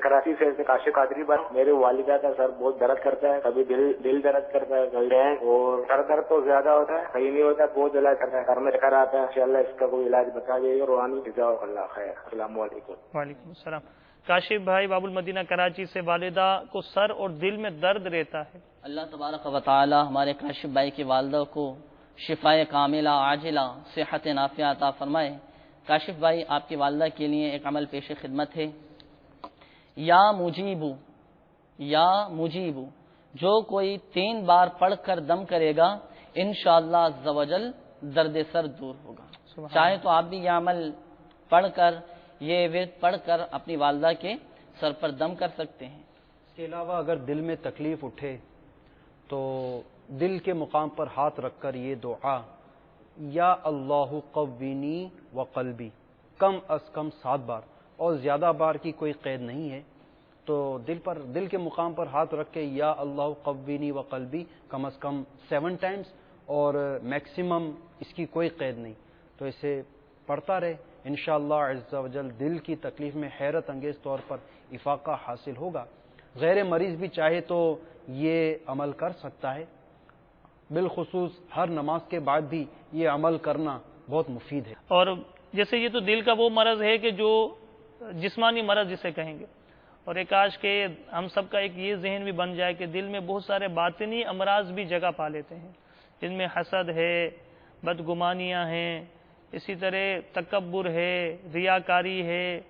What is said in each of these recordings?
कराची से काशिफ कादरी बात। मेरे वालिदा का सर बहुत दर्द करता है, कभी दिल दर्द करता है, कभी और सर दर्द तो ज्यादा होता है, सही नहीं होता, बहुत इलाज करता है, घर में चक्कर आता है। इंशाल्लाह इसका कोई इलाज बता दीजिए। रूहानी जज़ाकल्लाह खैर। अस्सलाम वालेकुम। वालेकुम अस्सलाम। काशिफ भाई बाबुल मदीना कराची से वालिदा को सर और दिल में दर्द रहता है। अल्लाह तबारक व तआला हमारे काशिफ भाई की वालिदा को शिफाए कामिला आजिला सेहत नाफिया अता फरमाए। काशिफ भाई, आपकी वालिदा के लिए एक अमल पेश खिदमत है। या मुजीबू जो कोई 3 बार पढ़कर दम करेगा इंशाअल्लाह अज़्ज़ वजल दर्द सर दूर होगा। चाहे तो आप भी यह अमल पढ़कर, ये विर्द पढ़कर अपनी वालिदा के सर पर दम कर सकते हैं। इसके अलावा अगर दिल में तकलीफ उठे तो दिल के मुकाम पर हाथ रखकर ये दुआ, या अल्लाहु क़व्विनी व क़ल्बी, कम अज़ कम 7 बार, और ज़्यादा बार की कोई क़ैद नहीं है। तो दिल के मुकाम पर हाथ रख के या अल्लाहु क़व्विनी व क़ल्बी कम अज़ कम 7 टाइम्स, और मैक्सिमम इसकी कोई क़ैद नहीं। तो इसे पढ़ता रहे, इंशाअल्लाह अज़्ज़ व जल दिल की तकलीफ़ में हैरत अंगेज़ तौर पर इफ़ाक़ा हासिल होगा। गैर मरीज़ भी चाहे तो ये अमल कर सकता है। बिलखुसूस हर नमाज के बाद भी ये अमल करना बहुत मुफीद है। और जैसे ये तो दिल का वो मरज़ है कि जो जिस्मानी मरज़ जिसे कहेंगे, और एक काश के हम सब का एक ये जहन भी बन जाए कि दिल में बहुत सारे बातिनी अमराज भी जगह पा लेते हैं, जिनमें हसद है, बदगुमानियाँ हैं, इसी तरह तकब्बुर है, रियाकारी है,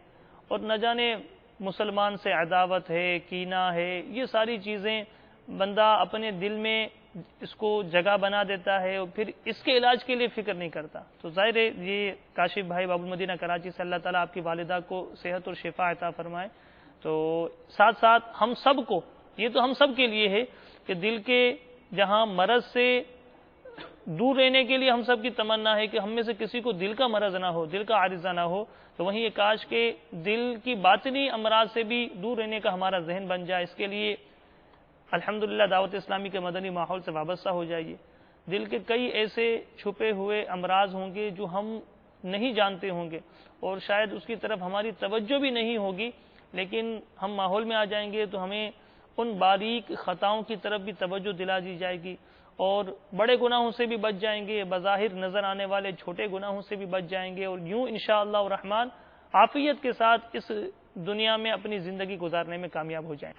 और न जाने मुसलमान से अदावत है, कीना है। ये सारी चीज़ें बंदा अपने दिल में इसको जगह बना देता है और फिर इसके इलाज के लिए फ़िक्र नहीं करता। तो ज़ाहिर है ये काशिफ भाई बाबुल मदीना कराची से अल्लाह ताला आपकी वालिदा को सेहत और शिफा अता फरमाए। तो साथ साथ हम सब को, ये तो हम सब के लिए है कि दिल के जहाँ मरज़ से दूर रहने के लिए हम सब की तमन्ना है कि हम में से किसी को दिल का मरज़ ना हो, दिल का आरिज़ा ना हो। तो वहीं ये काश के दिल की बातिनी अमराज से भी दूर रहने का हमारा जहन बन जाए। इसके लिए अल्हम्दुलिल्लाह दावत इस्लामी के मदनी माहौल से वाबस्ता हो जाइए। दिल के कई ऐसे छुपे हुए अमराज होंगे जो हम नहीं जानते होंगे और शायद उसकी तरफ हमारी तवज्जो भी नहीं होगी, लेकिन हम माहौल में आ जाएंगे तो हमें उन बारीक ख़ताओं की तरफ भी तवज्जो दिला दी जाएगी और बड़े गुनाहों से भी बच जाएंगे, बज़ाहिर नज़र आने वाले छोटे गुनाहों से भी बच जाएंगे और यूँ इंशाअल्लाह रहमान आफ़ियत के साथ इस दुनिया में अपनी ज़िंदगी गुजारने में कामयाब हो जाएंगे।